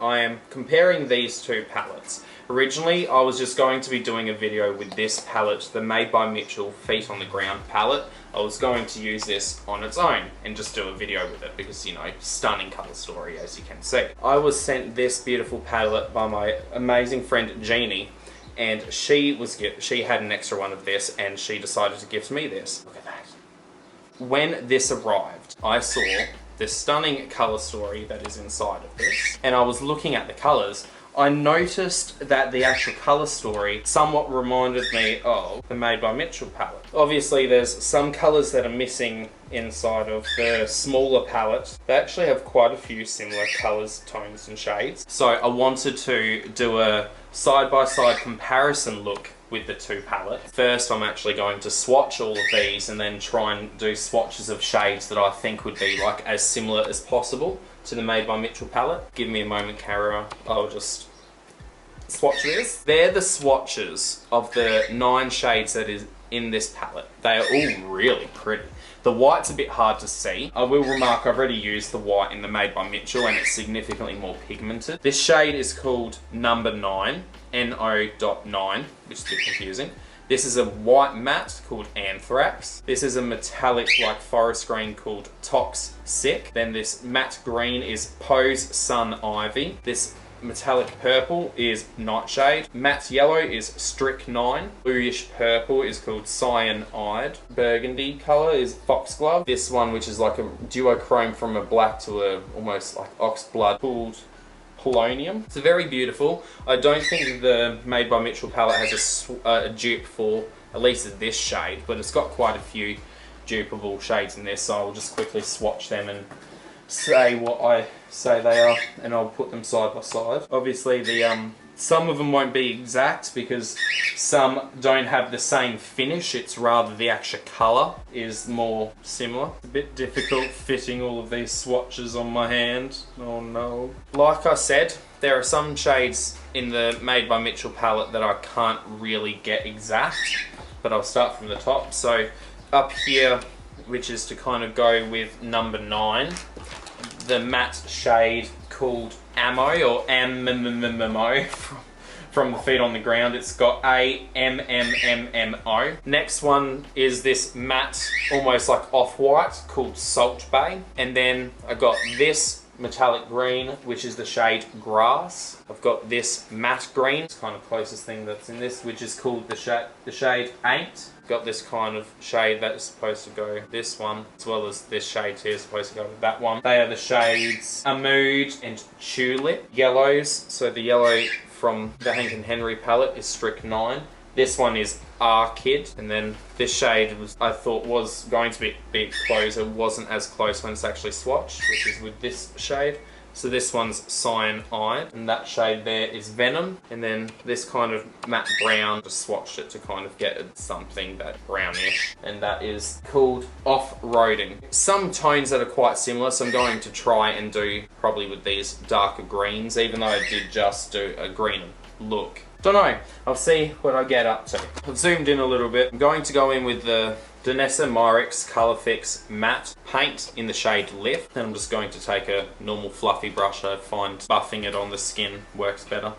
I am comparing these two palettes. Originally, I was just going to be doing a video with this palette, the Made by Mitchell Feet on the Ground palette. I was going to use this on its own and just do a video with it because, you know, stunning colour story as you can see. I was sent this beautiful palette by my amazing friend Jeannie, and she had an extra one of this and she decided to gift me this. Look at that. When this arrived, I saw the stunning colour story that is inside of this, and I was looking at the colours. I noticed that the actual colour story somewhat reminded me of the Made by Mitchell palette. Obviously there's some colours that are missing inside of the smaller palette. They actually have quite a few similar colours, tones and shades. So I wanted to do a side-by-side comparison look with the two palettes. First, I'm actually going to swatch all of these and then try and do swatches of shades that I think would be like as similar as possible to the Made by Mitchell palette. Give me a moment, Cara. I'll just swatch this. They're the swatches of the 9 shades that is in this palette. They are all really pretty. The white's a bit hard to see. I will remark I've already used the white in the Made by Mitchell and it's significantly more pigmented. This shade is called number 9, NO.9, which is a bit confusing. This is a white matte called Anthrax. This is a metallic like forest green called Toxic. Then this matte green is Pose Sun Ivy. This metallic purple is Nightshade. Matte yellow is Strychnine. Bluish purple is called Cyanide. Burgundy colour is Foxglove. This one, which is like a duochrome from a black to a almost like oxblood, called Polonium. It's very beautiful. I don't think the Made by Mitchell palette has a dupe for at least this shade, but it's got quite a few dupeable shades in this, so I'll just quickly swatch them and say what I say they are, and I'll put them side by side. Obviously some of them won't be exact because some don't have the same finish, it's rather the actual colour is more similar. It's a bit difficult fitting all of these swatches on my hand. Oh no. Like I said, there are some shades in the Made by Mitchell palette that I can't really get exact, but I'll start from the top. So up here, which is to kind of go with number 9, the matte shade called Ammo or Ammo from the Feet on the Ground. It's got AMMMMO. Next one is this matte, almost like off-white, called Salt Bay. And then I got this metallic green, which is the shade Grass. I've got this matte green, it's kind of closest thing that's in this, which is called the shade Ain't. Got this kind of shade that is supposed to go this one, as well as this shade here is supposed to go with that one. They are the shades Amood and Tulip. Yellows, so the yellow from the Hank and Henry palette is Strychnine. This one is R-Kid, and then this shade I thought was going to be a bit closer, wasn't as close when it's actually swatched, which is with this shade. So this one's Cyanide, and that shade there is Venom, and then this kind of matte brown, just swatched it to kind of get something that brownish, and that is called Off-Roading. Some tones that are quite similar, so I'm going to try and do probably with these darker greens, even though I did just do a green look. Don't know, I'll see what I get up to. I've zoomed in a little bit. I'm going to go in with the Danessa Myricks Colourfix Matte Paint in the shade Lift. And I'm just going to take a normal fluffy brush. I find buffing it on the skin works better.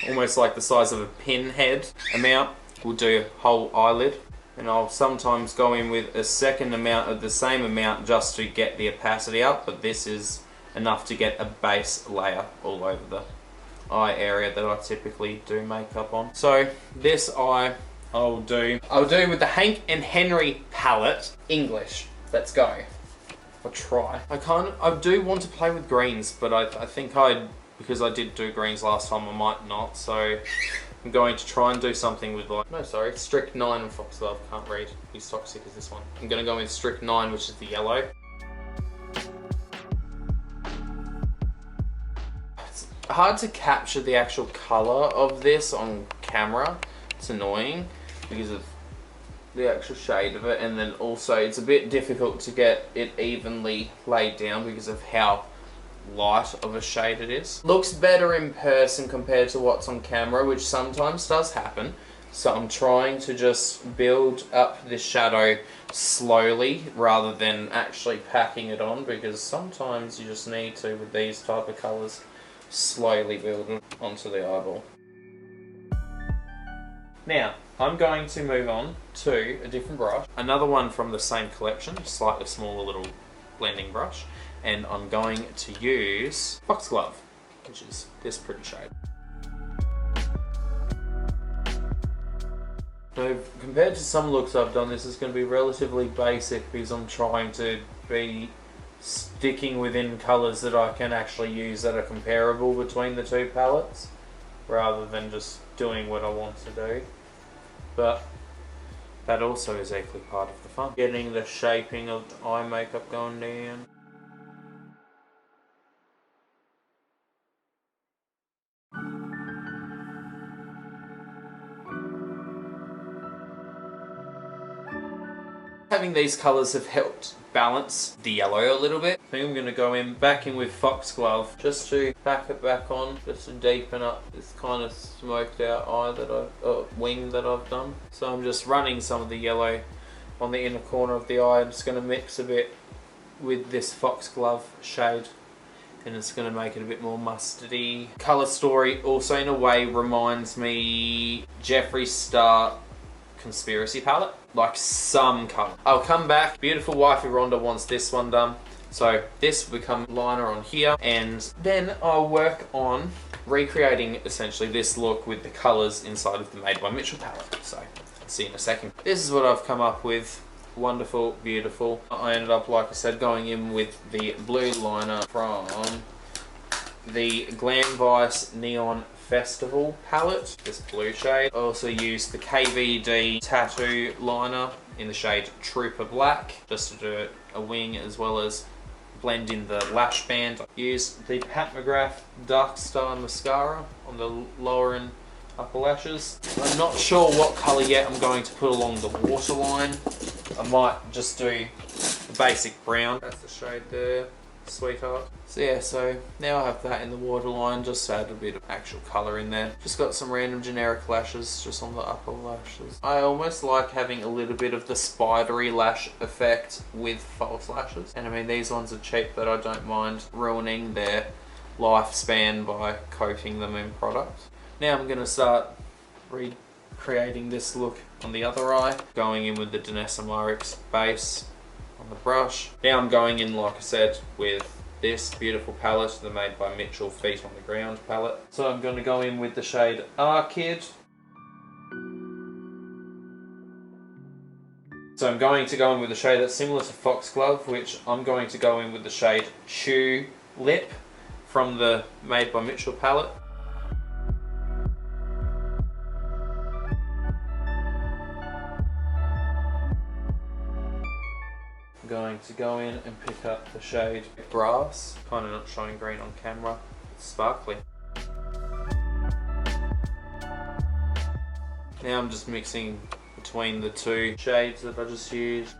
Almost like the size of a pinhead amount. We'll do a whole eyelid. And I'll sometimes go in with a second amount of the same amount just to get the opacity up. But this is enough to get a base layer all over the eye area that I typically do makeup on. So this eye I'll do with the Hank and Henry palette English. Let's go. I'll try. I do want to play with greens, but I think because I did do greens last time, I might not. So I'm going to try and do something with Strychnine and Foxglove. Can't read. Who's Toxic is this one? I'm going to go with Strychnine, which is the yellow. It's hard to capture the actual colour of this on camera. It's annoying because of the actual shade of it, and then also it's a bit difficult to get it evenly laid down because of how light of a shade it is. Looks better in person compared to what's on camera, which sometimes does happen. So I'm trying to just build up this shadow slowly rather than actually packing it on, because sometimes you just need to with these type of colours. slowly building onto the eyeball. Now, I'm going to move on to a different brush. Another one from the same collection, slightly smaller little blending brush. And I'm going to use Foxglove, which is this pretty shade. So compared to some looks I've done, this is going to be relatively basic because I'm trying to be sticking within colours that I can actually use that are comparable between the two palettes, rather than just doing what I want to do. But that also is equally part of the fun. Getting the shaping of the eye makeup going down. Having these colours have helped balance the yellow a little bit. I think I'm going to go back in with Foxglove just to pack it back on, just to deepen up this kind of smoked out eye that wing that I've done. So I'm just running some of the yellow on the inner corner of the eye. I'm just going to mix a bit with this Foxglove shade, and it's going to make it a bit more mustardy. Colour Story also in a way reminds me Jeffree Star Conspiracy palette, like some colour. I'll come back. Beautiful Wifey Rhonda wants this one done, so this will become liner on here, and then I'll work on recreating essentially this look with the colours inside of the Made by Mitchell palette. So I'll see you in a second. This is what I've come up with. Wonderful, beautiful. I ended up, like I said, going in with the blue liner from the Glam Vice Neon Festival palette, this blue shade. I also used the KVD tattoo liner in the shade Trooper Black, just to do a wing as well as blend in the lash band. I used the Pat McGrath Dark Star Mascara on the lower and upper lashes. I'm not sure what colour yet I'm going to put along the waterline. I might just do the basic brown. That's the shade there, Sweetheart. So yeah, so now I have that in the waterline, just add a bit of actual colour in there. Just got some random generic lashes just on the upper lashes. I almost like having a little bit of the spidery lash effect with false lashes. And I mean, these ones are cheap, but I don't mind ruining their lifespan by coating them in product. Now I'm going to start recreating this look on the other eye, going in with the Danessa Myricks base on the brush. Now I'm going in, like I said, with this beautiful palette, the Made by Mitchell Feet on the Ground palette. So I'm going to go in with the shade Arcid. So I'm going to go in with a shade that's similar to Foxglove, which I'm going to go in with the shade Tulip from the Made by Mitchell palette. I'm going to go in and pick up the shade Grass, kind of not showing green on camera, it's sparkly. Now I'm just mixing between the two shades that I just used.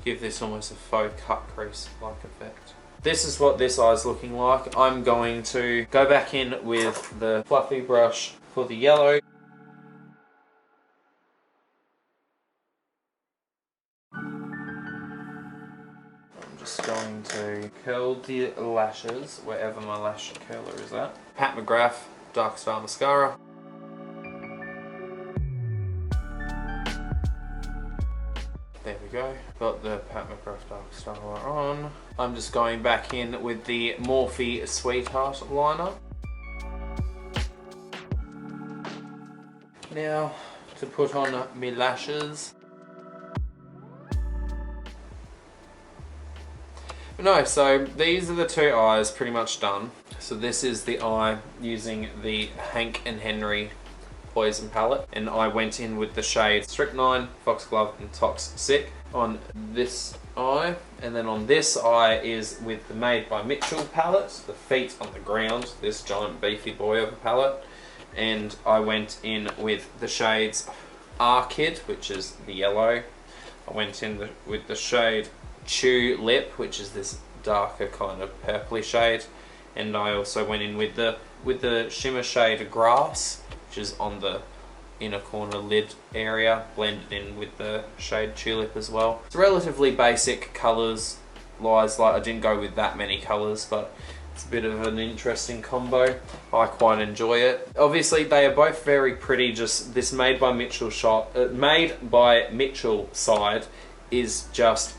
Give this almost a faux cut crease like effect. This is what this eye is looking like. I'm going to go back in with the fluffy brush for the yellow. Just going to curl the lashes wherever my lash curler is at. Pat McGrath Dark Star Mascara. There we go. Got the Pat McGrath Dark Star on. I'm just going back in with the Morphe Sweetheart liner. Now to put on my lashes. No, so these are the two eyes pretty much done. So this is the eye using the Hank and Henry Poison palette, and I went in with the shades Strychnine, Foxglove and Toxic on this eye, and then on this eye is with the Made by Mitchell palette, the Feet on the Ground, this giant beefy boy of a palette, and I went in with the shades Arcid, which is the yellow. I went in with the shade Tulip, which is this darker kind of purpley shade, and I also went in with the shimmer shade Grass, which is on the inner corner lid area, blended in with the shade Tulip as well. It's relatively basic colours lies, like I didn't go with that many colours, but it's a bit of an interesting combo. I quite enjoy it. Obviously, they are both very pretty. Just this made by Mitchell side is just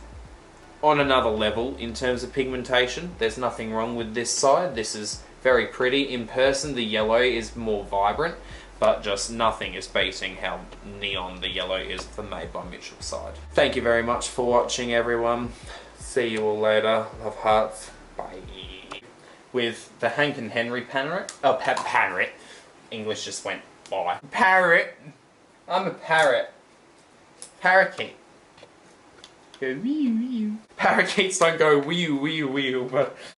on another level in terms of pigmentation. There's nothing wrong with this side. This is very pretty. In person, the yellow is more vibrant, but just nothing is beating how neon the yellow is for Made by Mitchell side. Thank you very much for watching, everyone. See you all later. Love hearts. Bye. With the Hank and Henry parrot. Oh, parrot. English just went by. Parrot. I'm a parrot. Parakeet. Go wee wee. Parakeets don't go wee wee wee, but